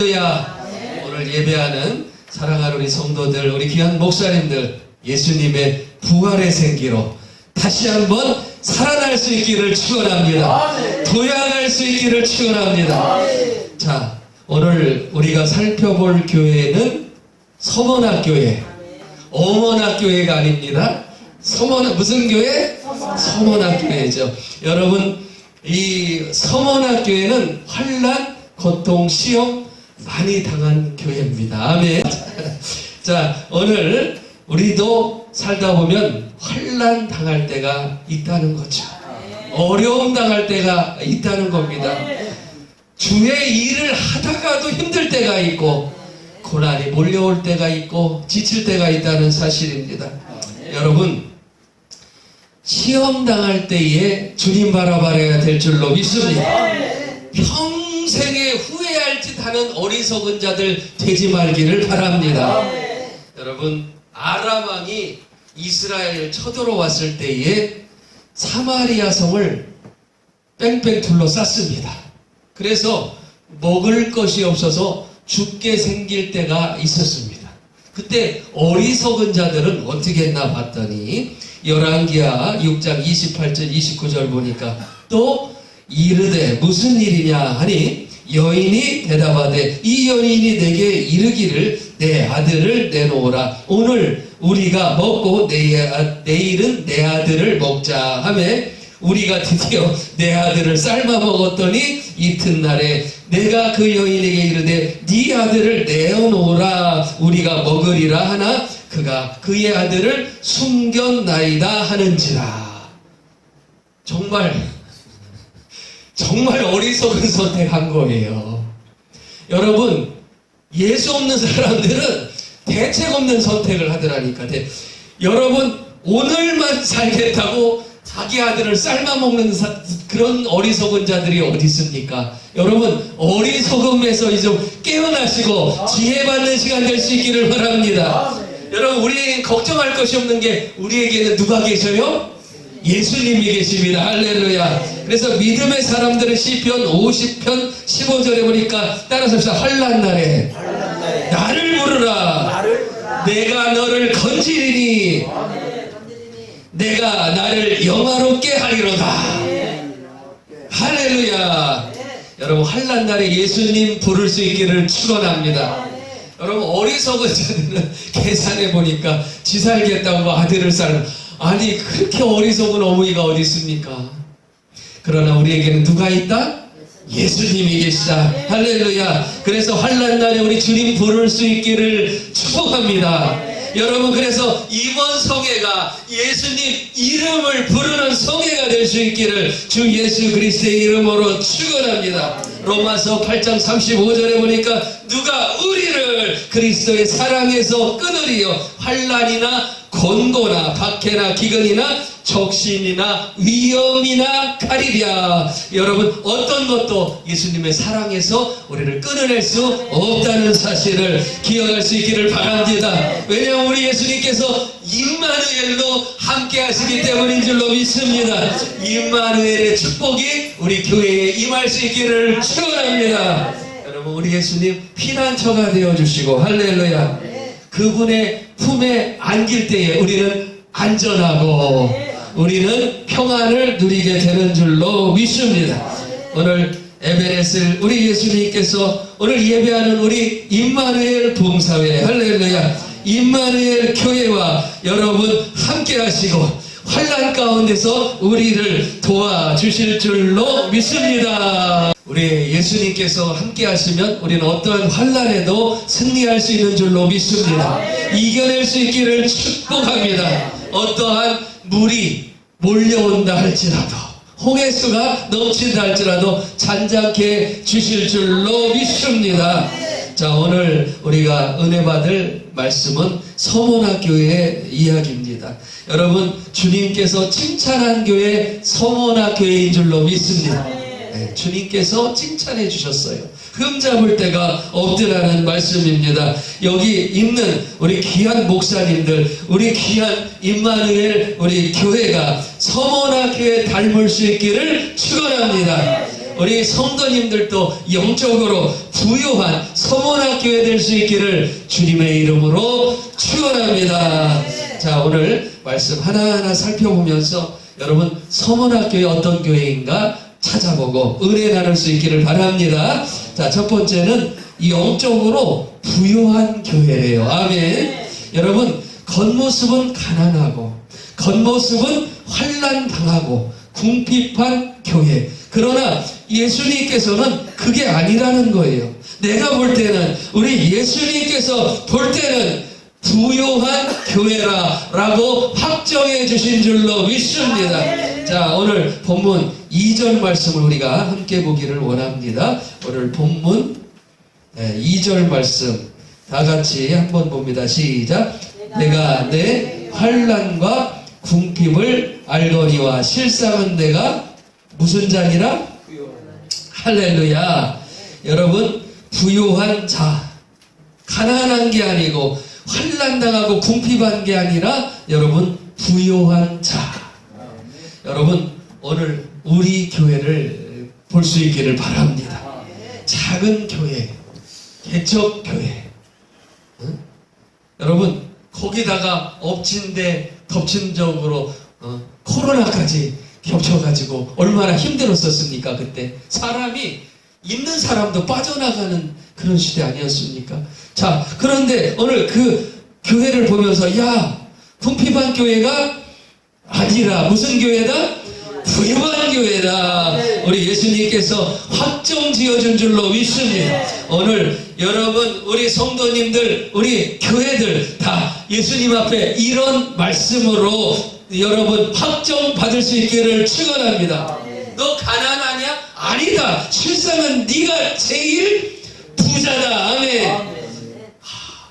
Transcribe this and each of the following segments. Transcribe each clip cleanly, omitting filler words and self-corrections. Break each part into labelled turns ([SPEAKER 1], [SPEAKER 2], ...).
[SPEAKER 1] 오늘 예배하는 사랑하는 우리 성도들, 우리 귀한 목사님들, 예수님의 부활의 생기로 다시 한번 살아날 수 있기를 축원합니다. 도약할 수 있기를 축원합니다. 자, 오늘 우리가 살펴볼 교회는 서원학교회, 어원학교회가 아닙니다. 무슨 교회? 서원학교회죠. 여러분, 이 서원학교회는 환난, 고통, 시험 많이 당한 교회입니다. 아멘. 자, 오늘 우리도 살다 보면 환난 당할 때가 있다는 거죠. 어려움 당할 때가 있다는 겁니다. 주의 일을 하다가도 힘들 때가 있고 고난이 몰려올 때가 있고 지칠 때가 있다는 사실입니다. 여러분, 시험 당할 때에 주님 바라봐야 될 줄로 믿습니다. 평생에 후회할 짓 하는 어리석은 자들 되지 말기를 바랍니다. 여러분, 아람 왕이 이스라엘 쳐들어왔을 때에 사마리아 성을 뺑뺑 둘러쌌습니다. 그래서 먹을 것이 없어서 죽게 생길 때가 있었습니다. 그때 어리석은 자들은 어떻게 했나 봤더니 열왕기하 6장 28절 29절 보니까 또 이르되 무슨 일이냐 하니 여인이 대답하되 이 여인이 내게 이르기를 내 아들을 내놓으라. 오늘 우리가 먹고 내일은 내 아들을 먹자 하매 우리가 드디어 내 아들을 삶아 먹었더니 이튿날에 내가 그 여인에게 이르되 네 아들을 내어놓으라 우리가 먹으리라 하나 그가 그의 아들을 숨겼나이다 하는지라. 정말 어리석은 선택한 거예요. 여러분, 예수 없는 사람들은 대책 없는 선택을 하더라니까. 여러분, 오늘만 살겠다고 자기 아들을 삶아먹는 그런 어리석은 자들이 어디 있습니까? 여러분, 어리석음에서 좀 깨어나시고 지혜받는 시간 될 수 있기를 바랍니다. 여러분, 우리 걱정할 것이 없는 게 우리에게는 누가 계셔요? 예수님이 계십니다. 할렐루야. 그래서 믿음의 사람들은 시편 50편 15절에 보니까 따라서 합시다. 환난 날에 나를 부르라. 내가 너를 건지리니 내가 나를 영화롭게 하리로다. 할렐루야. 여러분, 환난 날에 예수님 부를 수 있기를 축원합니다. 여러분, 어리석은 자들은 계산해 보니까 지 살겠다고 아들을 삶아. 아니, 그렇게 어리석은 어머니가 어디 있습니까? 그러나 우리에게는 누가 있다? 예수님이 계시다. 할렐루야. 그래서 환난 날에 우리 주님 부를 수 있기를 축복합니다. 여러분, 그래서 이번 성회가 예수님 이름을 부르는 성회가 될 수 있기를 주 예수 그리스도의 이름으로 축원합니다. 로마서 8장 35절에 보니까 누가 우리를 그리스도의 사랑에서 끊으리요 환난이나 곤고나 박해나 기근이나 적신이나 위험이나 가리랴. 여러분, 어떤 것도 예수님의 사랑에서 우리를 끊어낼 수 없다는 사실을 기억할 수 있기를 바랍니다. 왜냐하면 우리 예수님께서 임마누엘로 함께 하시기 때문인 줄로 믿습니다. 임마누엘의 축복이 우리 교회에 임할 수 있기를 축원합니다. 여러분, 우리 예수님 피난처가 되어주시고 할렐루야. 그분의 품에 안길 때에 우리는 안전하고 우리는 평안을 누리게 되는 줄로 믿습니다. 오늘 에베레스를 우리 예수님께서 오늘 예배하는 우리 임마누엘 봉사회 할렐루야 임마누엘 교회와 여러분 함께 하시고 환난 가운데서 우리를 도와주실 줄로 믿습니다. 우리 예수님께서 함께 하시면 우리는 어떠한 환난에도 승리할 수 있는 줄로 믿습니다. 이겨낼 수 있기를 축복합니다. 어떠한 물이 몰려온다 할지라도 홍해수가 넘친다 할지라도 잔잔케 주실 줄로 믿습니다. 자, 오늘 우리가 은혜 받을 말씀은 서원학교회의 이야기입니다. 여러분, 주님께서 칭찬한 교회 서원학교회인 줄로 믿습니다. 네, 주님께서 칭찬해 주셨어요. 흠잡을 데가 없더라는 말씀입니다. 여기 있는 우리 귀한 목사님들, 우리 귀한 임마누엘 우리 교회가 서원학교회 닮을 수 있기를 축원합니다. 우리 성도님들도 영적으로 부유한 서문학교회 될 수 있기를 주님의 이름으로 축원합니다. 자, 오늘 말씀 하나하나 살펴보면서 여러분 서문학교회 어떤 교회인가 찾아보고 은혜 나눌 수 있기를 바랍니다. 자, 첫 번째는 영적으로 부유한 교회래요. 아멘. 여러분 겉모습은 가난하고 겉모습은 환난당하고 궁핍한 교회. 그러나 예수님께서는 그게 아니라는 거예요. 내가 볼 때는 우리 예수님께서 볼 때는 부유한 교회라라고 확정해 주신 줄로 믿습니다. 자, 오늘 본문 2절 말씀을 우리가 함께 보기를 원합니다. 오늘 본문 2절 말씀 다 같이 한번 봅니다. 시작. 내가 내 환난과 궁핍을 알거니와 실상은 내가 무슨 자니라? 할렐루야. 여러분 부유한 자, 가난한 게 아니고 환난당하고 궁핍한 게 아니라 여러분 부유한 자. 여러분 오늘 우리 교회를 볼 수 있기를 바랍니다. 작은 교회, 개척교회. 응? 여러분 거기다가 엎친데 덮친적으로 코로나까지 겹쳐가지고 얼마나 힘들었었습니까? 그때 사람이 있는 사람도 빠져나가는 그런 시대 아니었습니까? 자, 그런데 오늘 그 교회를 보면서 야, 궁핍한 교회가 아니라 무슨 교회다? 부유한 교회다. 우리 예수님께서 확정 지어준 줄로 믿습니다. 오늘 여러분 우리 성도님들 우리 교회들 다 예수님 앞에 이런 말씀으로 여러분 확정 받을 수 있기를 축원합니다. 너 가난하냐? 아니다. 실상은 네가 제일 부자다. 아멘.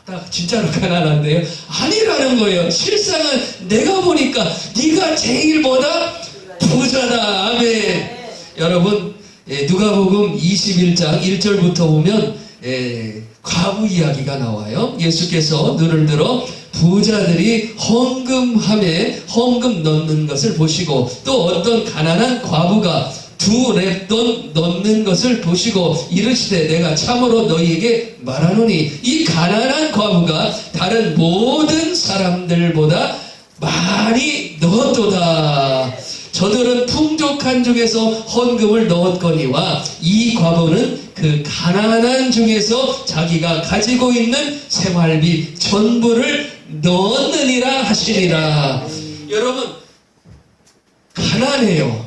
[SPEAKER 1] 딱 진짜로 가난한데요? 아니라는 거예요. 실상은 내가 보니까 네가 제일 뭐다? 부자다. 아멘. 여러분 누가복음 21장 1절부터 보면 과부 이야기가 나와요. 예수께서 눈을 들어 부자들이 헌금 넣는 것을 보시고 또 어떤 가난한 과부가 2렙돈 넣는 것을 보시고 이르시되 내가 참으로 너희에게 말하노니 이 가난한 과부가 다른 모든 사람들보다 많이 넣었도다. 저들은 풍족한 중에서 헌금을 넣었거니와 이 과부는 그 가난한 중에서 자기가 가지고 있는 생활비 전부를 넣었느니라 하시니라. 여러분 가난해요.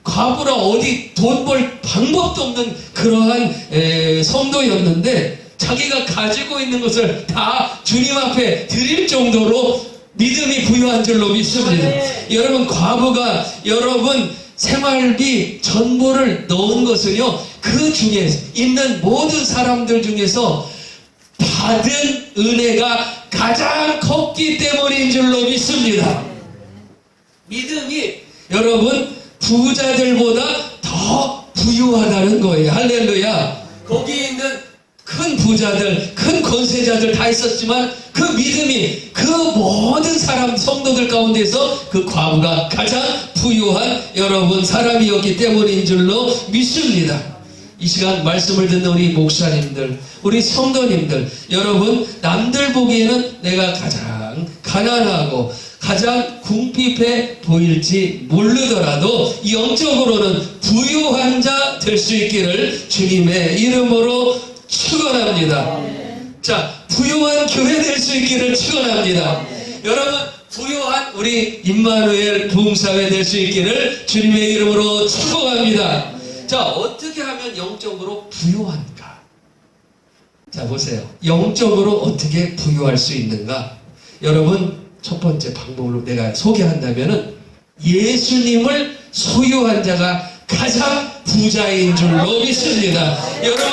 [SPEAKER 1] 과부라 어디 돈 벌 방법도 없는 그러한 성도였는데 자기가 가지고 있는 것을 다 주님 앞에 드릴 정도로 믿음이 부유한 줄로 믿습니다. 여러분 과부가 여러분 생활비 전부를 넣은 것은요 그 중에 있는 모든 사람들 중에서 받은 은혜가 가장 컸기 때문인 줄로 믿습니다. 믿음이 여러분 부자들보다 더 부유하다는 거예요. 할렐루야. 거기 있는 큰 부자들, 큰 권세자들 다 있었지만 그 믿음이 그 모든 사람 성도들 가운데서 그 과부가 가장 부유한 여러분 사람이었기 때문인 줄로 믿습니다. 이 시간 말씀을 듣는 우리 목사님들, 우리 성도님들, 여러분 남들 보기에는 내가 가장 가난하고 가장 궁핍해 보일지 모르더라도 영적으로는 부유한 자 될 수 있기를 주님의 이름으로 축원합니다. 자, 부유한 교회 될 수 있기를 축원합니다. 여러분 부유한 우리 임마누엘 부흥사회 될 수 있기를 주님의 이름으로 축원합니다. 자, 어떻게 하면 영적으로 부유한가? 자, 보세요. 영적으로 어떻게 부유할 수 있는가? 여러분 첫 번째 방법으로 내가 소개한다면은 예수님을 소유한 자가 가장 부자인 줄로 믿습니다. 여러분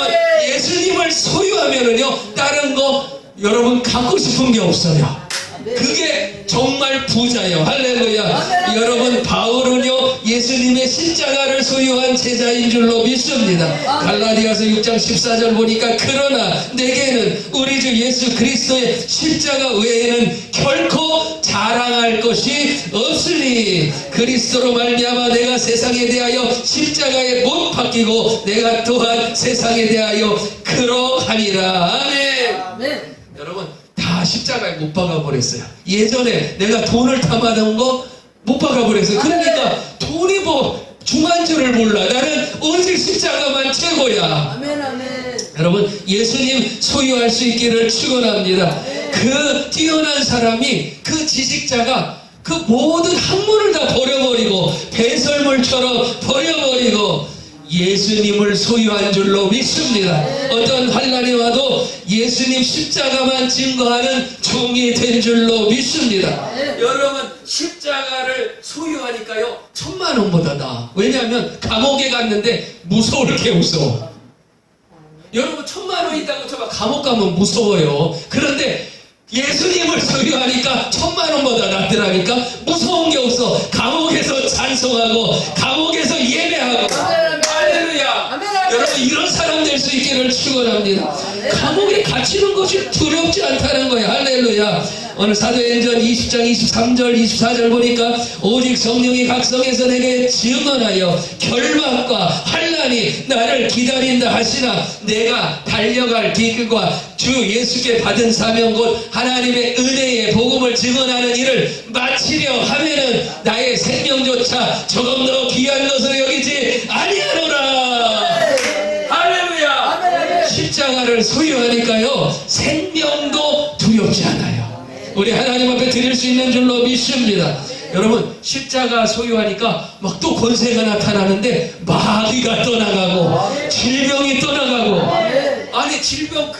[SPEAKER 1] 예수님을 소유하면은요 다른 거 여러분 갖고 싶은 게 없어요. 그게 정말 부자요. 할렐루야. 여러분, 바울은요 예수님의 십자가를 소유한 제자인 줄로 믿습니다. 갈라디아서 6장 14절 보니까 그러나 내게는 우리 주 예수 그리스도의 십자가 외에는 결코 자랑할 것이 없으니 그리스도로 말미암아 내가 세상에 대하여 십자가에 못 박히고 내가 또한 세상에 대하여 그러하니라. 아멘. 여러분, 다 십자가에 못 박아버렸어요. 예전에 내가 돈을 탐하던 거 못 박아버렸어요. 그러니까 돈이 뭐 중한 줄을 몰라. 나는 오직 십자가만 최고야.
[SPEAKER 2] 아멘, 아멘.
[SPEAKER 1] 여러분, 예수님 소유할 수 있기를 축원합니다. 그 뛰어난 사람이, 그 지식자가 그 모든 학문을 다 버려버리고 배설물처럼 버려버리고 예수님을 소유한 줄로 믿습니다. 어떤 환난이 와도 예수님 십자가만 증거하는 종이 된 줄로 믿습니다. 여러분, 십자가를 소유하니까요 10,000원보다 나아. 왜냐하면 감옥에 갔는데 무서울 게 없어. 여러분, 10,000원 있다고 쳐봐. 감옥 가면 무서워요. 그런데 예수님을 소유하니까 10,000원보다 낫더라니까. 무서운 게 없어. 감옥에서 찬송하고 감옥에서 예배하고. 할렐루야. 여러분, 이런 사람 될 수 있기를 축원합니다. 감옥에 갇히는 것이 두렵지 않다는 거야. 할렐루야. 오늘 사도행전 20장 23절 24절 보니까 오직 성령이 각성해서 내게 증언하여 결박과 환난이 나를 기다린다 하시나 내가 달려갈 길과 주 예수께 받은 사명 곧 하나님의 은혜의 복음을 증언하는 일을 마치려 하면은 나의 생명조차 조금 더 귀한 것으로 여기지 아니하노라. 할렐루야. 십자가를 소유하니까요 생명도 두렵지 않아요. 우리 하나님 앞에 드릴 수 있는 줄로 믿습니다. 여러분, 십자가 소유하니까 막 또 권세가 나타나는데 마귀가 떠나가고 질병이 떠나가고. 아니, 질병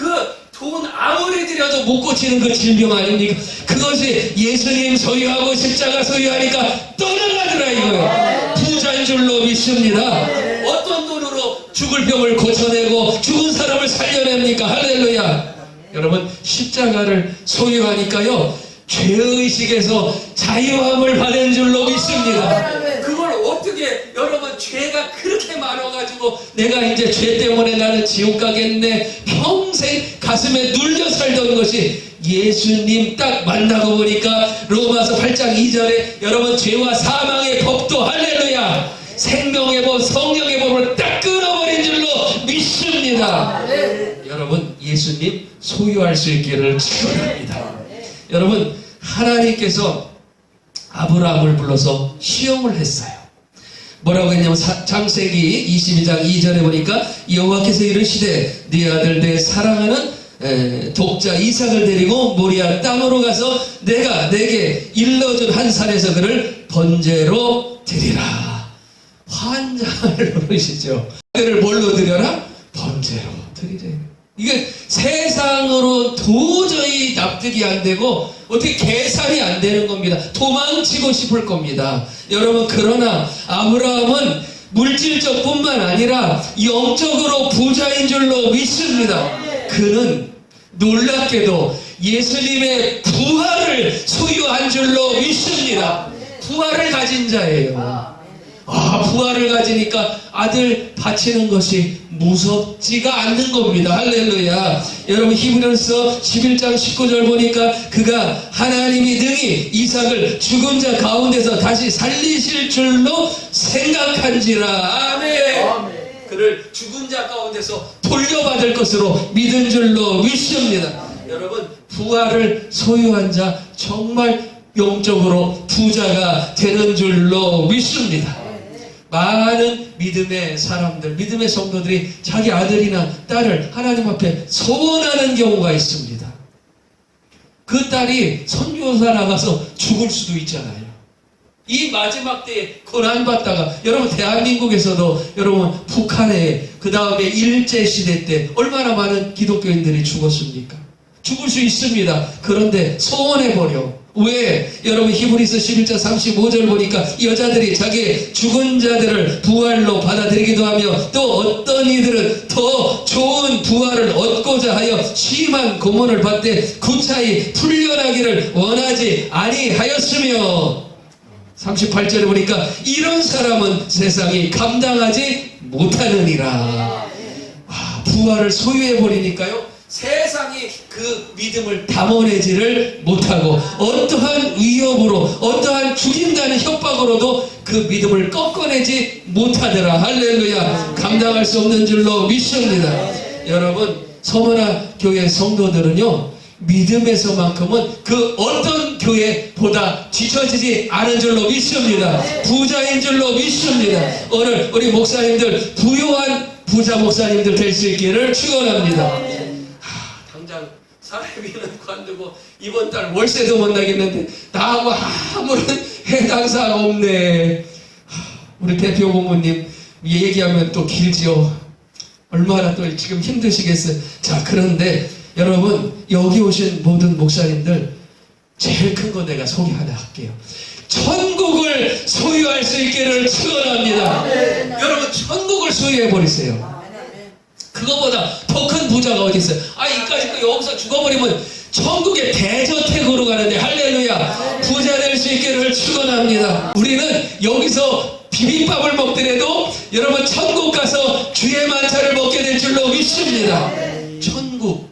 [SPEAKER 1] 돈 아무리 들여도 못 고치는 그 질병 아닙니까? 그것이 예수님 소유하고 십자가 소유하니까 떠나가더라 이거예요. 부자인 줄로 믿습니다. 어떤 돈으로 죽을 병을 고쳐내고 죽은 사람을 살려냅니까? 할렐루야. 여러분, 십자가를 소유하니까요 죄의식에서 자유함을 받은 줄로 믿습니다. 그걸 어떻게, 여러분, 죄가 그렇게 많아가지고 내가 이제 죄 때문에 나는 지옥 가겠네 평생 가슴에 눌려 살던 것이 예수님 딱 만나고 보니까 로마서 8장 2절에 여러분, 죄와 사망의 법도 할렐루야 생명의 법, 성령의 법을 딱 끊어버린 줄로 믿습니다. 여러분, 예수님 소유할 수 있기를 축원합니다. 여러분, 하나님께서 아브라함을 불러서 시험을 했어요. 뭐라고 했냐면 창세기 22장 2절에 보니까 여호와께서 이르시되 네 아들 내 사랑하는 독자 이삭을 데리고 모리아 땅으로 가서 내가 내게 일러준 한 산에서 그를 번제로 드리라. 환장을 부르시죠. 그를 뭘로 드려라? 번제로 드리래. 이게 세상으로 도저히 납득이 안 되고 어떻게 계산이 안 되는 겁니다. 도망치고 싶을 겁니다. 여러분, 그러나 아브라함은 물질적 뿐만 아니라 영적으로 부자인 줄로 믿습니다. 그는 놀랍게도 예수님의 부활을 소유한 줄로 믿습니다. 부활을 가진 자예요. 부활을 가지니까 아들 바치는 것이 무섭지가 않는 겁니다. 할렐루야. 여러분, 히브리서 11장 19절 보니까 그가 하나님이 능히 이삭을 죽은 자 가운데서 다시 살리실 줄로 생각한지라. 아멘. 그를 죽은 자 가운데서 돌려받을 것으로 믿은 줄로 믿습니다. 여러분, 부활을 소유한 자 정말 영적으로 부자가 되는 줄로 믿습니다. 많은 믿음의 사람들, 믿음의 성도들이 자기 아들이나 딸을 하나님 앞에 소원하는 경우가 있습니다. 그 딸이 선교사 나가서 죽을 수도 있잖아요. 이 마지막 때에 고난받다가, 여러분, 대한민국에서도 여러분 북한에 그 다음에 일제시대 때 얼마나 많은 기독교인들이 죽었습니까? 죽을 수 있습니다. 그런데 소원해버려. 왜? 여러분 히브리서 11장 35절 보니까 여자들이 자기의 죽은 자들을 부활로 받아들이기도 하며 또 어떤 이들은 더 좋은 부활을 얻고자 하여 심한 고문을 받되 구차히 풀려나기를 원하지 아니하였으며 38절에 보니까 이런 사람은 세상이 감당하지 못하느니라. 부활을 소유해버리니까요 세상이 그 믿음을 담아내지를 못하고 어떠한 위협으로 어떠한 죽인다는 협박으로도 그 믿음을 꺾어내지 못하더라. 할렐루야. 감당할 수 없는 줄로 믿습니다. 여러분 서머나 교회 성도들은요 믿음에서만큼은 그 어떤 교회보다 뒤처지지 않은 줄로 믿습니다. 부자인 줄로 믿습니다. 오늘 우리 목사님들 부유한 부자 목사님들 될 수 있기를 축원합니다. 당장 사례비는 관두고 이번 달 월세도 못 나겠는데 나하고 아무런 해당사가 없네. 우리 대표 고모님 얘기하면 또 길지요. 얼마나 또 지금 힘드시겠어요. 자, 그런데 여러분 여기 오신 모든 목사님들 제일 큰 거 내가 소개 하나 할게요. 천국을 소유할 수 있기를 축원합니다. 여러분 천국을 소유해 버리세요. 그거보다 더 큰 부자가 어디 있어요? 이까짓 거 여기서 죽어버리면 천국의 대저택으로 가는데 할렐루야. 부자 될 수 있기를 축원합니다. 우리는 여기서 비빔밥을 먹더라도 여러분 천국 가서 주의 만찬을 먹게 될 줄로 믿습니다. 천국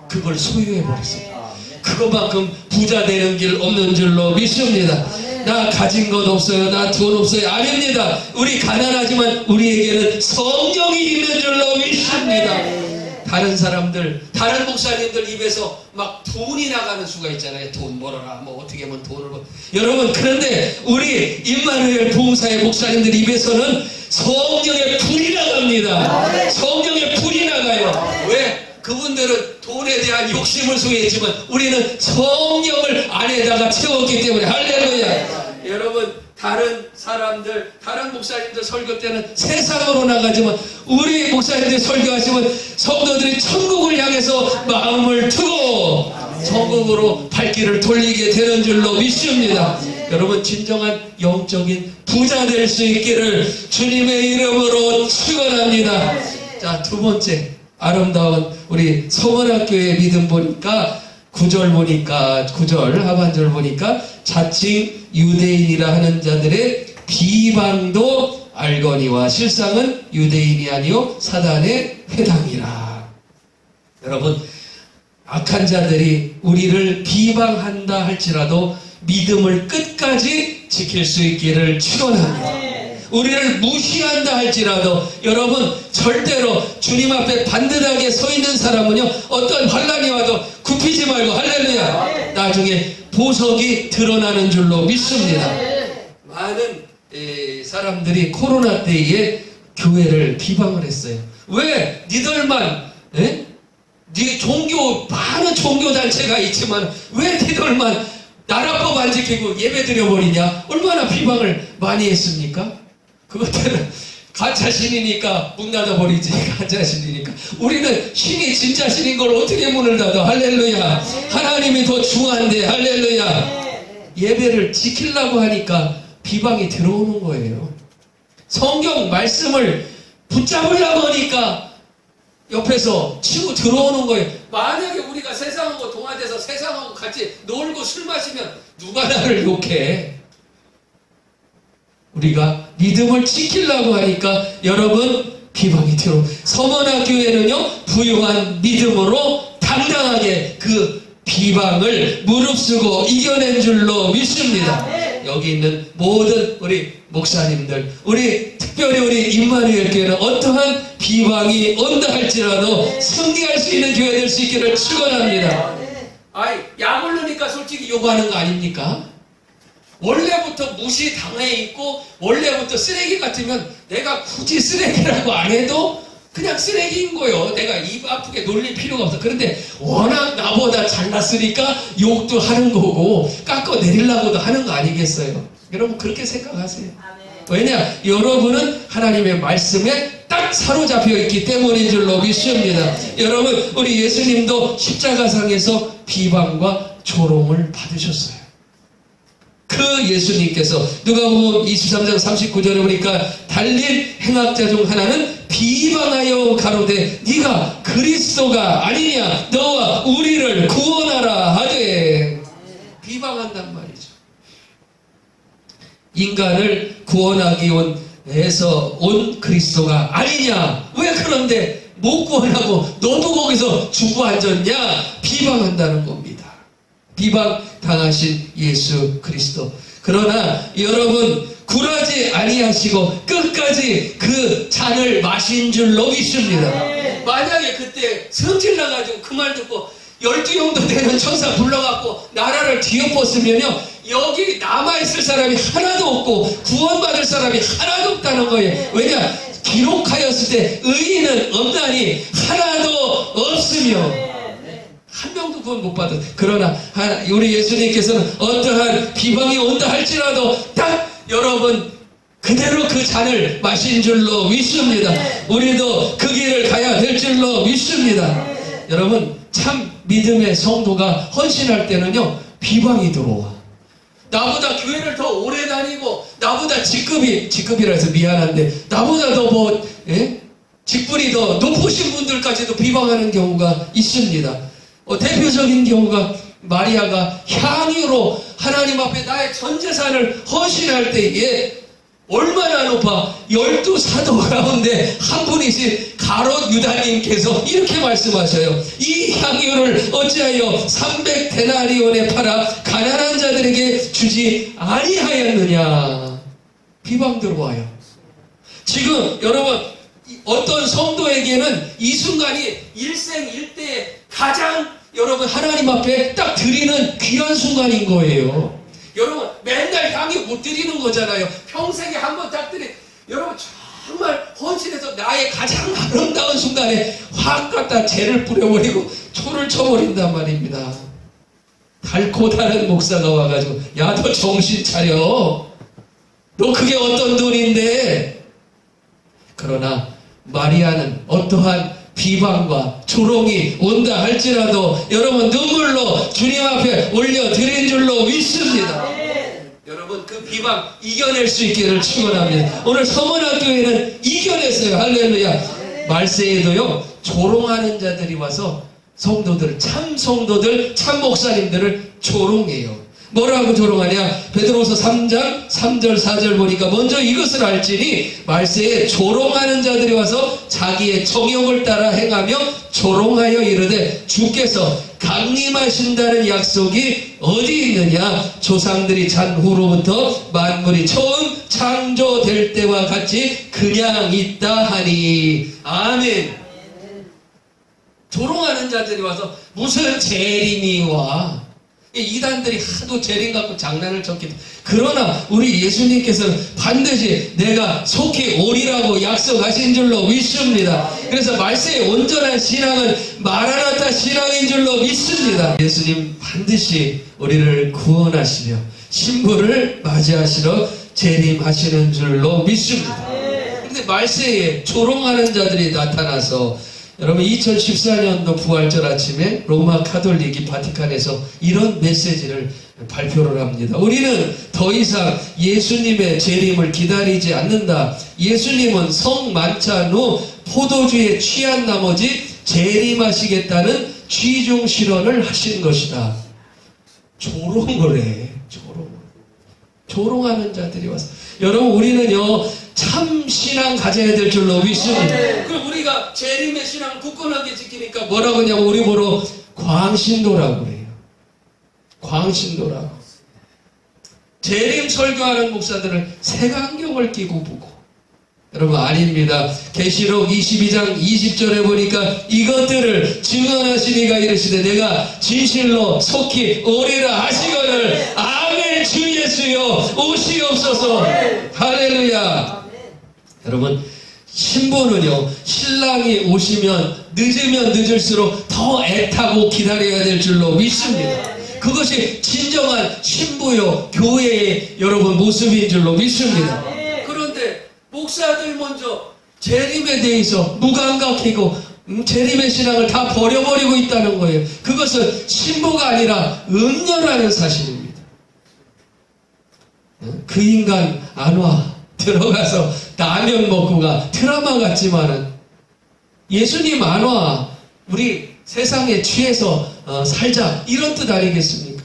[SPEAKER 1] 그걸 소유해 버렸어요. 그거만큼 부자 되는 길 없는 줄로 믿습니다. 나 가진 것 없어요. 나 돈 없어요. 아닙니다. 우리 가난하지만 우리에게는 성령이 있는 줄로 믿습니다. 다른 사람들, 다른 목사님들 입에서 막 돈이 나가는 수가 있잖아요. 돈 벌어라. 뭐 어떻게 하면 돈을 벌어. 여러분 그런데 우리 임마누엘 봉사의 목사님들 입에서는 성령의 불이 나갑니다. 성령의 불이 나가요. 왜? 그분들은 돈에 대한 욕심을 소유했지만 우리는 성령을 안에다가 채웠기 때문에 할렐루야. 여러분 다른 사람들 다른 목사님들 설교 때는 세상으로 나가지만 우리 목사님들 설교하시면 성도들이 천국을 향해서 마음을 두고 천국으로 발길을 돌리게 되는 줄로 믿습니다. 여러분 진정한 영적인 부자 될 수 있기를 주님의 이름으로 축원합니다. 자, 두 번째 아름다운 우리 서원학교의 믿음 보니까 9절 보니까 9절 하반절 보니까 자칭 유대인이라 하는 자들의 비방도 알거니와 실상은 유대인이 아니요 사단의 회당이라. 여러분 악한 자들이 우리를 비방한다 할지라도 믿음을 끝까지 지킬 수 있기를 축원합니다. 우리를 무시한다 할지라도 여러분 절대로 주님 앞에 반듯하게 서 있는 사람은요 어떤 환난이 와도 굽히지 말고 할렐루야 나중에 보석이 드러나는 줄로 믿습니다. 많은 사람들이 코로나 때에 교회를 비방을 했어요. 왜? 니들만 네 종교 많은 종교단체가 있지만 왜 니들만 나라법 안 지키고 예배 드려버리냐? 얼마나 비방을 많이 했습니까? 그것들은 가짜 신이니까 문 닫아버리지. 가짜 신이니까. 우리는 신이 진짜 신인 걸 어떻게 문을 닫아? 할렐루야. 하나님이 더 중요한데 할렐루야. 예배를 지키려고 하니까 비방이 들어오는 거예요. 성경 말씀을 붙잡으려고 하니까 옆에서 치고 들어오는 거예요. 만약에 우리가 세상하고 동화돼서 세상하고 같이 놀고 술 마시면 누가 나를 욕해? 우리가 믿음을 지키려고 하니까 여러분 비방이 들어. 서머나교회는요 부유한 믿음으로 당당하게 그 비방을 무릅쓰고 이겨낸 줄로 믿습니다. 여기 있는 모든 우리 목사님들, 우리 특별히 우리 임마누엘 교회는 어떠한 비방이 온다 할지라도 승리할 수 있는 교회 될 수 있기를 축원합니다. 약 올르니까 솔직히 요구하는 거 아닙니까? 원래부터 무시당해 있고 원래부터 쓰레기 같으면 내가 굳이 쓰레기라고 안 해도 그냥 쓰레기인 거예요. 내가 입 아프게 놀릴 필요가 없어. 그런데 워낙 나보다 잘났으니까 욕도 하는 거고 깎아내리려고도 하는 거 아니겠어요? 여러분 그렇게 생각하세요. 왜냐? 여러분은 하나님의 말씀에 딱 사로잡혀 있기 때문인 줄로 믿습니다. 여러분 우리 예수님도 십자가상에서 비방과 조롱을 받으셨어요. 그 예수님께서 누가복음 23장 39절에 보니까 달린 행악자 중 하나는 비방하여 가로되 네가 그리스도가 아니냐 너와 우리를 구원하라 하되, 비방한단 말이죠. 인간을 구원하기 위해서 온 그리스도가 아니냐, 왜 그런데 못 구원하고 너도 거기서 죽어 앉았냐, 비방한다는 겁니다. 비방당하신 예수 그리스도. 그러나 여러분 굴하지 아니하시고 끝까지 그 잔을 마신 줄로 믿습니다. 만약에 그때 성질 나가지고 그 말 듣고 12형도 되는 천사 불러갖고 나라를 뒤엎었으면요, 여기 남아있을 사람이 하나도 없고 구원받을 사람이 하나도 없다는 거예요. 왜냐? 기록하였을 때 의인은 없나니 하나도 없으며, 한 명도 구원 못 받은. 그러나 우리 예수님께서는 어떠한 비방이 온다 할지라도 딱 여러분 그대로 그 잔을 마신 줄로 믿습니다. 우리도 그 길을 가야 될 줄로 믿습니다. 여러분 참 믿음의 성도가 헌신할 때는요, 비방이 들어와. 나보다 교회를 더 오래 다니고 나보다 직급이라 해서 미안한데 나보다 더 직분이 더 높으신 분들까지도 비방하는 경우가 있습니다. 대표적인 경우가 마리아가 향유로 하나님 앞에 나의 전 재산을 헌신할 때에 얼마나 높아? 12사도 가운데 한 분이신 가롯 유다님께서 이렇게 말씀하셔요. 이 향유를 어찌하여 300데나리온에 팔아 가난한 자들에게 주지 아니하였느냐. 비방 들어와요. 지금 여러분 어떤 성도에게는 이 순간이 일생일대에 가장 여러분 하나님 앞에 딱 드리는 귀한 순간인 거예요. 여러분 맨날 향유 못 드리는 거잖아요. 평생에 한 번 딱 드리. 여러분 정말 헌신해서 나의 가장 아름다운 순간에 확 갖다 재를 뿌려버리고 초를 쳐버린단 말입니다. 달고 다른 목사가 와가지고 야 너 정신 차려. 너 그게 어떤 돈인데. 그러나 마리아는 어떠한 비방과 조롱이 온다 할지라도 여러분 눈물로 주님 앞에 올려드린 줄로 믿습니다. 여러분 그 비방 이겨낼 수 있기를 축원합니다. 오늘 서문학교에는 이겨냈어요. 할렐루야. 말세에도요 조롱하는 자들이 와서 성도들, 참 성도들, 참 목사님들을 조롱해요. 뭐라고 조롱하냐? 베드로서 3장 3절 4절 보니까 먼저 이것을 알지니 말세에 조롱하는 자들이 와서 자기의 정욕을 따라 행하며 조롱하여 이르되 주께서 강림하신다는 약속이 어디 있느냐? 조상들이 잔 후로부터 만물이 처음 창조될 때와 같이 그냥 있다 하니. 아멘. 조롱하는 자들이 와서 무슨 재림이 와? 이단들이 하도 재림 갖고 장난을 쳤기 때문에. 그러나 우리 예수님께서는 반드시 내가 속히 오리라고 약속하신 줄로 믿습니다. 그래서 말세의 온전한 신앙은 마라나타 신앙인 줄로 믿습니다. 예수님 반드시 우리를 구원하시며 신부를 맞이하시러 재림하시는 줄로 믿습니다. 그런데 말세에 조롱하는 자들이 나타나서 여러분 2014년도 부활절 아침에 로마 카톨릭이 바티칸에서 이런 메시지를 발표를 합니다. 우리는 더 이상 예수님의 재림을 기다리지 않는다. 예수님은 성만찬 후 포도주에 취한 나머지 재림하시겠다는 취중 실언을 하신 것이다. 조롱을 해. 조롱하는 자들이 와서. 여러분 우리는요 참 신앙 가져야 될 줄로 믿습니다. 그럼 우리가 재림의 신앙 굳건하게 지키니까 뭐라고 하냐면 우리 보러 광신도라고 해요. 광신도라고. 재림 설교하는 목사들은 색안경을 끼고 보고. 여러분 아닙니다. 계시록 22장 20절에 보니까 이것들을 증언하신 이가 이르시되 내가 진실로 속히 오리라 하시거늘 아멘. 주 예수여 오시옵소서. 할렐루야. 여러분 신부는요 신랑이 오시면 늦으면 늦을수록 더 애타고 기다려야 될 줄로 믿습니다. 그것이 진정한 신부요 교회의 여러분 모습인 줄로 믿습니다. 그런데 목사들 먼저 재림에 대해서 무감각하고 재림의 신앙을 다 버려버리고 있다는 거예요. 그것은 신부가 아니라 음녀라는 사실입니다. 그 인간 안 와. 들어가서 라면 먹고 가. 드라마 같지만은 예수님 안 와. 우리 세상에 취해서 살자. 이런 뜻 아니겠습니까?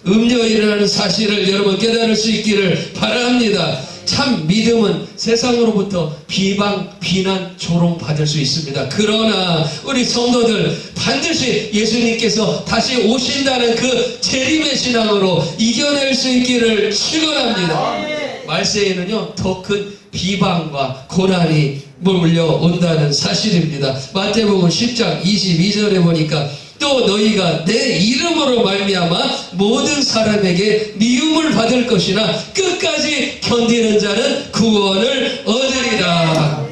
[SPEAKER 1] 음료이라는 사실을 여러분 깨달을 수 있기를 바랍니다. 참 믿음은 세상으로부터 비방, 비난, 조롱 받을 수 있습니다. 그러나 우리 성도들 반드시 예수님께서 다시 오신다는 그 재림의 신앙으로 이겨낼 수 있기를 축원합니다. 말세에는요 더 큰 비방과 고난이 몰려온다는 사실입니다. 마태복음 10장 22절에 보니까 또 너희가 내 이름으로 말미암아 모든 사람에게 미움을 받을 것이나 끝까지 견디는 자는 구원을 얻으리라.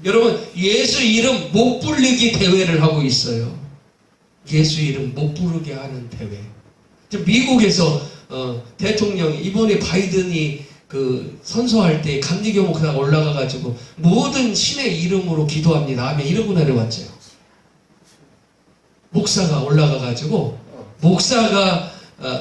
[SPEAKER 1] 여러분 예수 이름 못 부르기 대회를 하고 있어요. 예수 이름 못 부르게 하는 대회. 미국에서 대통령이 이번에 바이든이 그 선서할 때 감리교 목사가 올라가가지고 모든 신의 이름으로 기도합니다. 아멘 이러고 내려왔죠. 목사가 올라가가지고 목사가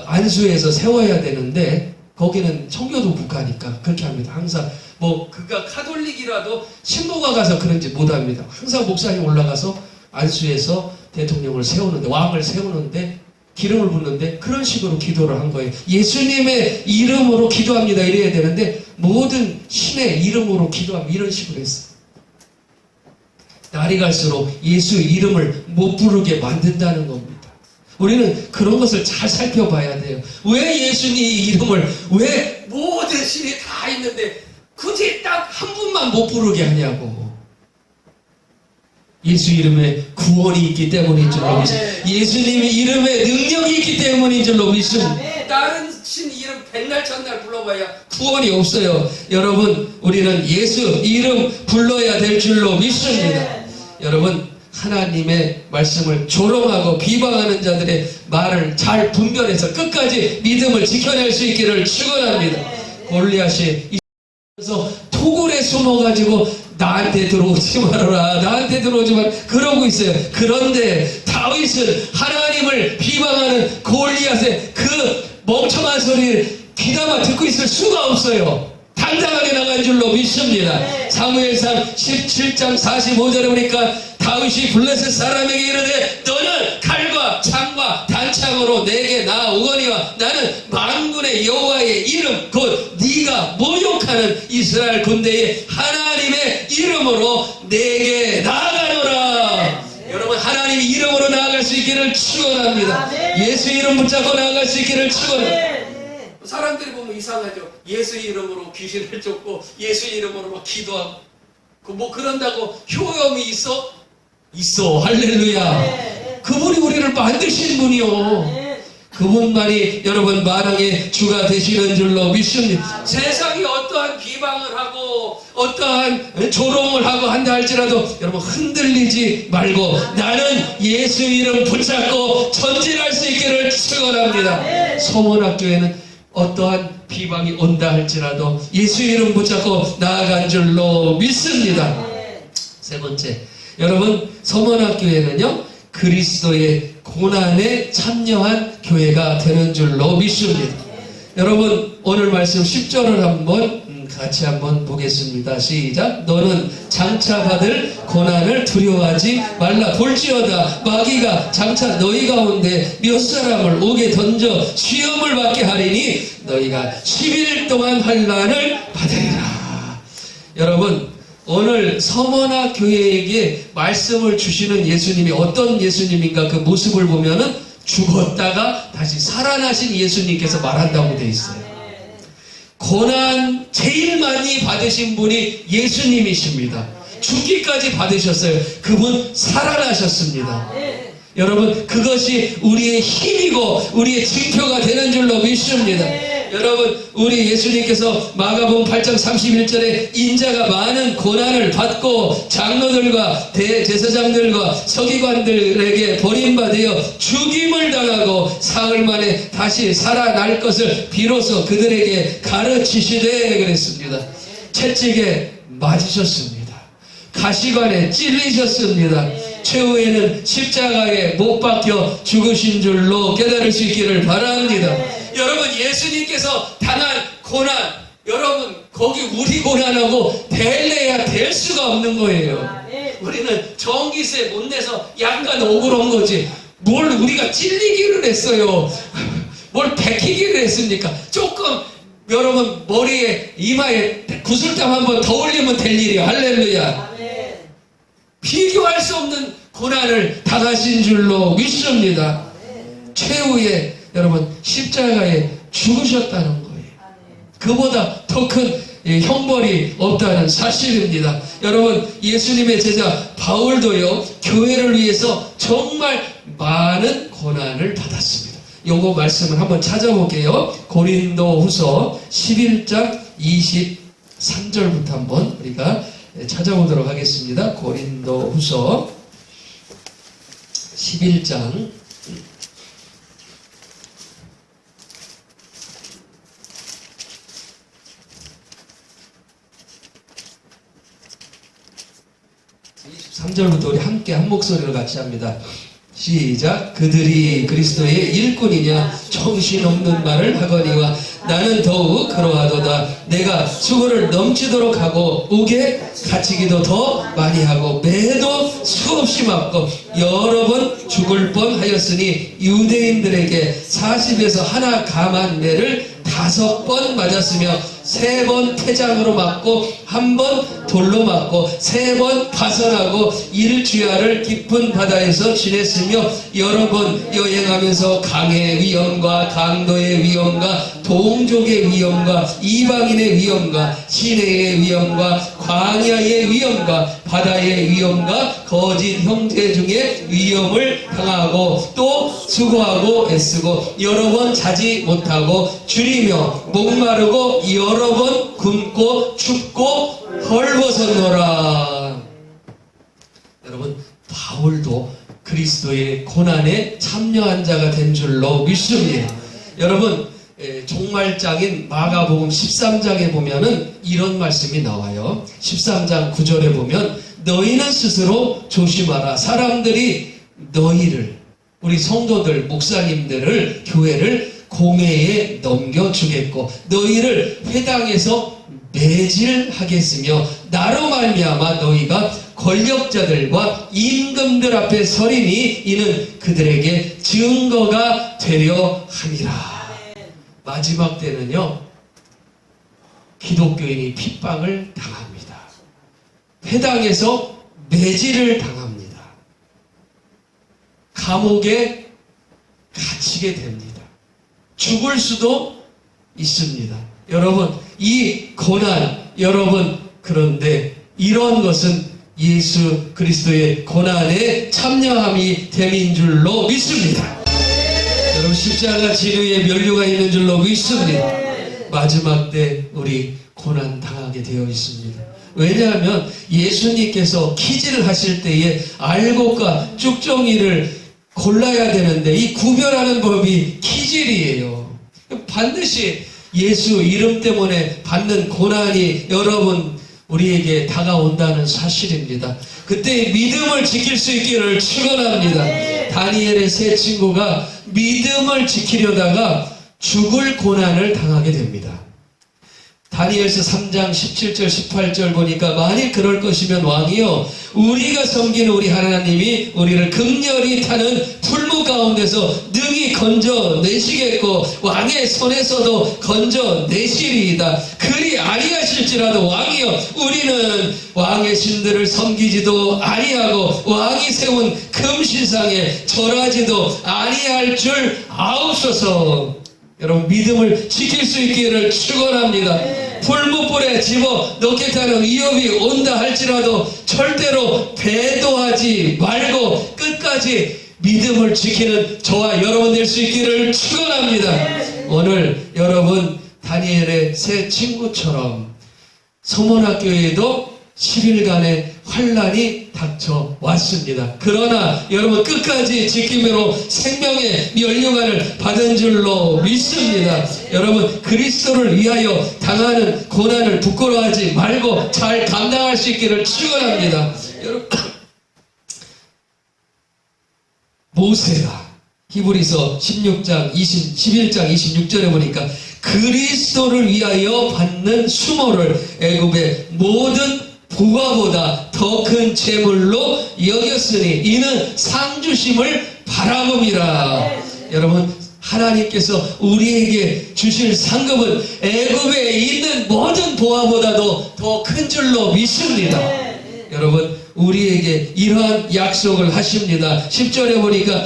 [SPEAKER 1] 안수해서 세워야 되는데 거기는 청교도 국가니까 그렇게 합니다. 항상 뭐 그가 카톨릭이라도 신부가 가서 그런지 못합니다. 항상 목사님 올라가서 안수해서 대통령을 세우는데 왕을 세우는데 기름을 붓는데 그런 식으로 기도를 한 거예요. 예수님의 이름으로 기도합니다 이래야 되는데 모든 신의 이름으로 기도합니다 이런 식으로 했어요. 날이 갈수록 예수 이름을 못 부르게 만든다는 겁니다. 우리는 그런 것을 잘 살펴봐야 돼요. 왜 예수님 이름을 왜 모든 신이 다 있는데 굳이 딱 한 분만 못 부르게 하냐고. 예수 이름에 구원이 있기 때문인 줄로 믿습니다. 예수님의 이름에 능력이 있기 때문인 줄로 믿습니다. 다른 신 이름 백날 천날 불러봐야 구원이 없어요. 여러분 우리는 예수 이름 불러야 될 줄로 믿습니다. 여러분 하나님의 말씀을 조롱하고 비방하는 자들의 말을 잘 분별해서 끝까지 믿음을 지켜낼 수 있기를 축원합니다. 골리앗이 그래서 토굴에 숨어가지고 나한테 들어오지 말아라 나한테 들어오지 말아라 그러고 있어요. 그런데 다윗은 하나님을 비방하는 골리앗의 그 멍청한 소리를 귀담아 듣고 있을 수가 없어요. 당당하게 나간 줄로 믿습니다. 사무엘상 17장 45절에 보니까 다윗이 블레셋 사람에게 이르되 너는 칼과 창과 단창으로 내게 나아오거니와 나는 만군의 여호와의 이름 곧 네가 모욕하는 이스라엘 군대의 하나님의 이름으로 내게 나아가노라. 여러분 하나님 이름으로 나아갈 수 있기를 축원합니다. 예수 이름 붙잡고 나아갈 수 있기를 축원합니다. 사람들이 보면 이상하죠. 예수 이름으로 귀신을 쫓고 예수 이름으로 막 기도하고 뭐 그런다고 효험이 있어? 있어. 할렐루야. 그분이 우리를 만드신 분이요. 그분만이 여러분 만왕의 주가 되시는 줄로 믿습니다. 세상이 어떠한 비방을 하고 어떠한 조롱을 하고 한다 할지라도 여러분 흔들리지 말고 나는 예수 이름 붙잡고 전진할 수 있기를 축원합니다. 서원학교에는 어떠한 비방이 온다 할지라도 예수 이름 붙잡고 나아간 줄로 믿습니다. 세 번째, 여러분 서원학교에는요 그리스도의 고난에 참여한 교회가 되는 줄로 믿습니다. 여러분 오늘 말씀 10절을 한번 같이 한번 보겠습니다. 시작. 너는 장차 받을 고난을 두려워하지 말라. 볼지어다 마귀가 장차 너희 가운데 몇 사람을 옥에 던져 시험을 받게 하리니 너희가 10일 동안 환난을 받으리라. 여러분 오늘 서머나 교회에게 말씀을 주시는 예수님이 어떤 예수님인가 그 모습을 보면은 죽었다가 다시 살아나신 예수님께서 말한다고 되어 있어요. 고난 제일 많이 받으신 분이 예수님이십니다. 죽기까지 받으셨어요. 그분 살아나셨습니다. 여러분 그것이 우리의 힘이고 우리의 징표가 되는 줄로 믿습니다. 여러분 우리 예수님께서 마가복음 8장 31절에 인자가 많은 고난을 받고 장로들과 대제사장들과 서기관들에게 버림받아 죽임을 당하고 사흘 만에 다시 살아날 것을 비로소 그들에게 가르치시되 그랬습니다. 채찍에 맞으셨습니다. 가시관에 찔리셨습니다. 최후에는 십자가에 못 박혀 죽으신 줄로 깨달을 수 있기를 바랍니다. 여러분 예수님께서 당한 고난, 여러분 거기 우리 고난하고 될래야 될 수가 없는 거예요. 우리는 전기세 못 내서 약간 억울한 거지 뭘 우리가 찔리기를 했어요. 뭘 베끼기를 했습니까? 조금 여러분 머리에 이마에 구슬땀 한번 더 올리면 될 일이에요. 할렐루야. 비교할 수 없는 고난을 당하신 줄로 믿습니다. 최후의 여러분 십자가에 죽으셨다는 거예요. 그보다 더 큰 형벌이 없다는 사실입니다. 여러분 예수님의 제자 바울도요 교회를 위해서 정말 많은 고난을 받았습니다. 요거 말씀을 한번 찾아볼게요. 고린도후서 11장 23절부터 한번 우리가 찾아보도록 하겠습니다. 고린도후서 11장 23절부터 우리 함께 한 목소리로 같이 합니다. 시작. 그들이 그리스도의 일꾼이냐 정신없는 말을 하거니와 나는 더욱 그러하도다. 내가 수고를 넘치도록 하고 옥에 갇히기도 더 많이 하고 매도 수없이 맞고 여러 번 죽을 뻔하였으니 유대인들에게 40에서 하나 감한 매를 5번 맞았으며 3번 태장으로 맞고 1번 돌로 맞고 3번 파선하고 일주야를 깊은 바다에서 지냈으며 여러 번 여행하면서 강의 위험과 강도의 위험과 동족의 위험과 이방인의 위험과 시내의 위험과 광야의 위험과 바다의 위험과 거짓 형제 중에 위험을 당하고 또 수고하고 애쓰고 여러 번 자지 못하고 줄이며 목마르고 여러 번 굶고 춥고 헐벗었노라. 여러분 바울도 그리스도의 고난에 참여한 자가 된 줄로 믿습니다. 여러분 종말장인 마가복음 13장에 보면은 이런 말씀이 나와요. 13장 9절에 보면 너희는 스스로 조심하라. 사람들이 너희를 우리 성도들 목사님들을 교회를 공회에 넘겨주겠고 너희를 회당에서 매질하겠으며 나로 말미암아 너희가 권력자들과 임금들 앞에 서리니 이는 그들에게 증거가 되려 함이라. 마지막 때는요 기독교인이 핍박을 당합니다. 회당에서 매질을 당합니다. 감옥에 갇히게 됩니다. 죽을 수도 있습니다. 여러분 이 고난 여러분 그런데 이런 것은 예수 그리스도의 고난에 참여함이 됨인 줄로 믿습니다. 여러분 십자가 진리의 면류가 있는 줄로 믿습니다. 마지막 때 우리 고난 당하게 되어 있습니다. 왜냐하면 예수님께서 키질을 하실 때에 알곡과 쭉정이를 골라야 되는데 이 구별하는 법이 키질이에요. 반드시 예수 이름 때문에 받는 고난이 여러분 우리에게 다가온다는 사실입니다. 그때 믿음을 지킬 수 있기를 축원합니다. 다니엘의 세 친구가 믿음을 지키려다가 죽을 고난을 당하게 됩니다. 다니엘서 3장 17절 18절 보니까 만일 그럴 것이면 왕이여 우리가 섬기는 우리 하나님이 우리를 극렬히 타는 풀무 가운데서 능히 건져내시겠고 왕의 손에서도 건져내시리이다. 그리 아니하실지라도 왕이여 우리는 왕의 신들을 섬기지도 아니하고 왕이 세운 금신상에 절하지도 아니할 줄 아옵소서. 여러분 믿음을 지킬 수 있기를 축원합니다. 풀무불에 집어 넣겠다는 위협이 온다 할지라도 절대로 배도하지 말고 끝까지 믿음을 지키는 저와 여러분 될 수 있기를 축원합니다. 오늘 여러분 다니엘의 세 친구처럼 서문학교에도 10일간의 환란이 닥쳐왔습니다. 그러나 여러분 끝까지 지킴으로 생명의 면류관을 받은 줄로 믿습니다. 여러분 그리스도를 위하여 당하는 고난을 부끄러워하지 말고 잘 감당할 수 있기를 축원합니다. 여러분 모세가 히브리서 11장 26절에 보니까 그리스도를 위하여 받는 수모를 애굽의 모든 부가보다 더 큰 재물로 여겼으니 이는 상 주심을 바라봄이라. 여러분, 하나님께서 우리에게 주실 상급은 애굽에 있는 모든 보화보다도 더 큰 줄로 믿습니다. 여러분, 우리에게 이러한 약속을 하십니다. 10절에 보니까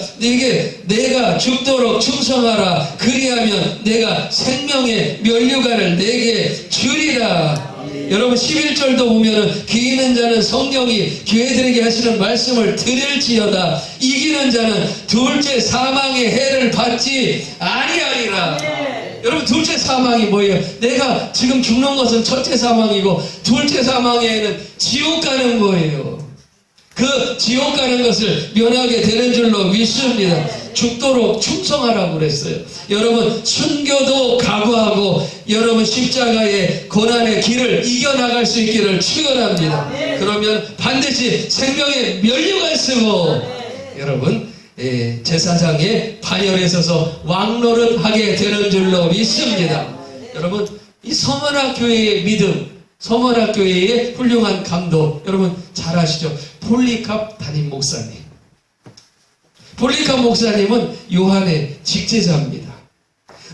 [SPEAKER 1] 내가 죽도록 충성하라. 그리하면 내가 생명의 면류관을 내게 주리라. 여러분, 11절도 보면은 귀 있는 자는 성령이 교회들에게 하시는 말씀을 들을지어다. 이기는 자는 둘째 사망의 해를 받지 아니하리라. 여러분, 둘째 사망이 뭐예요? 내가 지금 죽는 것은 첫째 사망이고 둘째 사망에는 지옥 가는 거예요. 그 지옥 가는 것을 면하게 되는 줄로 믿습니다. 죽도록 충성하라고 그랬어요. 여러분, 순교도 각오하고 여러분 십자가의 고난의 길을 이겨나갈 수 있기를 축원합니다. 그러면 반드시 생명의 면류관 쓰고 여러분 제사장의 반열에 서서 왕노릇하게 되는 줄로 믿습니다. 여러분, 이 서머나교회의 믿음, 서머나교회의 훌륭한 감독, 여러분 잘 아시죠? 폴리캅 담임 목사님. 폴리캅 목사님은 요한의 직제자입니다.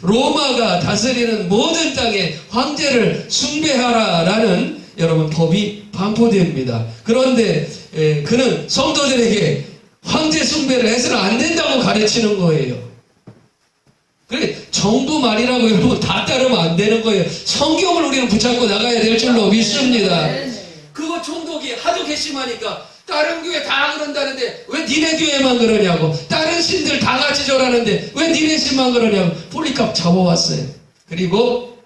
[SPEAKER 1] 로마가 다스리는 모든 땅에 황제를 숭배하라라는 여러분 법이 반포됩니다. 그런데 그는 성도들에게 황제 숭배를 해서는 안 된다고 가르치는 거예요. 그래, 정부 말이라고 여러분 다 따르면 안 되는 거예요. 성경을 우리는 붙잡고 나가야 될 줄로 믿습니다. 그거 총독이 하도 괘씸하니까 다른 교회 다 그런다는데 왜 니네 교회만 그러냐고, 다른 신들 다 같이 절하는데 왜 니네 신만 그러냐고 폴리캅 잡아왔어요. 그리고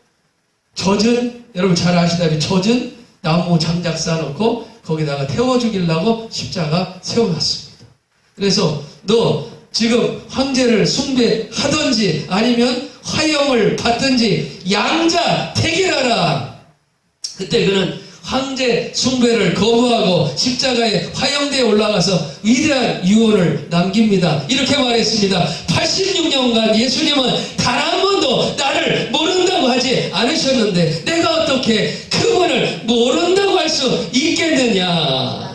[SPEAKER 1] 젖은, 여러분 잘 아시다시피 젖은 나무 장작 쌓아놓고 거기다가 태워 죽이려고 십자가 세워놨습니다. 그래서 너 지금 황제를 숭배하든지 아니면 화형을 받든지 양자 택일하라. 그때 그는 황제 숭배를 거부하고 십자가에 화형대에 올라가서 위대한 유언을 남깁니다. 이렇게 말했습니다. 86년간 예수님은 단 한 번도 나를 모른다고 하지 않으셨는데 내가 어떻게 그분을 모른다고 할 수 있겠느냐.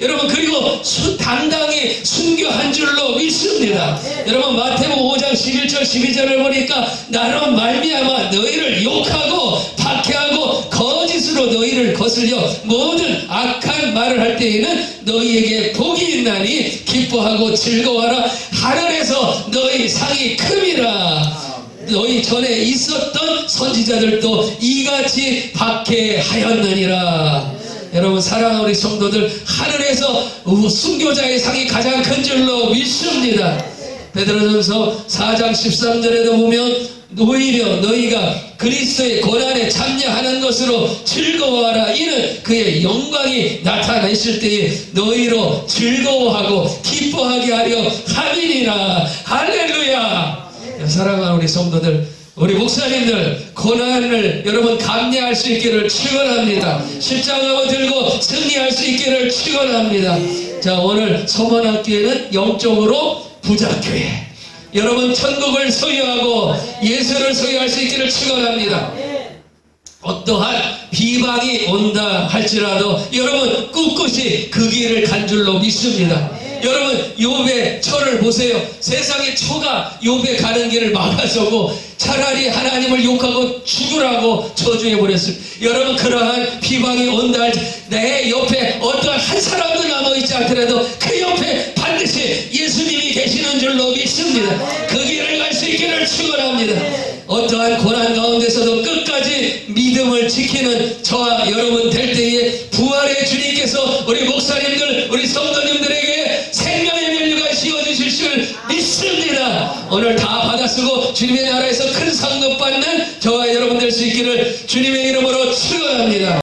[SPEAKER 1] 여러분, 그리고 당당히 순교한 줄로 믿습니다. 여러분, 마태복음 5장 11절 12절을 보니까 나로 말미암아 너희를 욕하고 박해하고 거짓으로 너희를 거슬려 모든 악한 말을 할 때에는 너희에게 복이 있나니 기뻐하고 즐거워하라. 하늘에서 너희 상이 큼이라. 너희 전에 있었던 선지자들도 이같이 박해하였느니라. 여러분, 사랑하는 우리 성도들, 하늘에서 순교자의 상이 가장 큰 줄로 믿습니다. 베드로전서 4장 13절에도 보면 오히려 너희가 그리스도의 고난에 참여하는 것으로 즐거워하라. 이는 그의 영광이 나타나 있을 때에 너희로 즐거워하고 기뻐하게 하려 함이니라. 할렐루야. 사랑하는 우리 성도들, 우리 목사님들, 고난을 여러분 감내할 수 있기를 축원합니다. 십자가를 들고 승리할 수 있기를 축원합니다. 자, 오늘 서머나교회는 영적으로 부자교회. 여러분, 천국을 소유하고 예수를 소유할 수 있기를 축원합니다. 어떠한 비방이 온다 할지라도 여러분 꿋꿋이 그 길을 간 줄로 믿습니다. 여러분, 욥의 처를 보세요. 세상의 처가 욥의 가는 길을 막아서고 차라리 하나님을 욕하고 죽으라고 저주해버렸습니다. 여러분, 그러한 비방이 온다 할 내 옆에 어떠한 한 사람도 남아있지 않더라도 그 옆에 반드시 예수님이 계시는 줄로 믿습니다. 그 길을 갈 수 있기를 축원합니다. 어떠한 고난 가운데서도 끝까지 믿음을 지키는 저와 여러분 될 때에 부활의 주님께서 우리 목사님들, 우리 성도님들에게 생명의 면류관 씌워주실 줄 믿습니다. 오늘 다 받아쓰고 주님의 나라에서 큰 상급 받는 저와 여러분 될 수 있기를 주님의 이름으로 축원합니다.